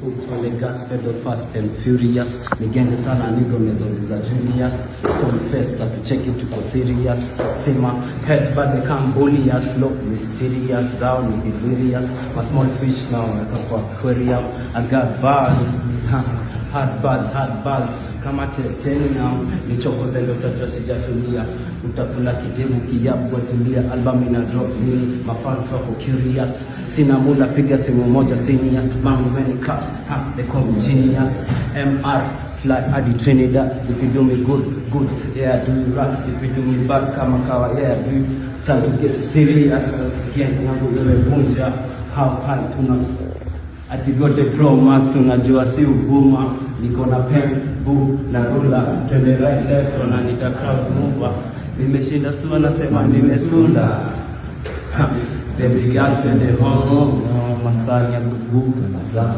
foot on the gas pedal fast and furious. Nigende sana nigo mezoliza Julius. Stone face to check it tuko serious. Sima head but they can't bully us. Flow mysterious, zao ni delirious. My small fish now weka kwa aquarium. I got bars, hard bars. Kama teteni now, ni choko zendo utajua sijatulia. Utakula kidevu kiyabu watulia. Album ina drop nini, mafans wako curious. Sina mula piga simu moja seniors. Mambo many cups, they call me genius. MR, fly adi Trinidad. If you do me good, yeah, do you rap. If you do me bad, kama kawa, yeah, do you time to get serious. Again, yangu imevunja. How high tuna ati gote Pro Max unajua si uvuma. Niko na pen, book na ruler. Twende right left na nita crowd mover. Nimeshinda stu anasema nimesunda. Baby girl twende home. Masani ya kubuka za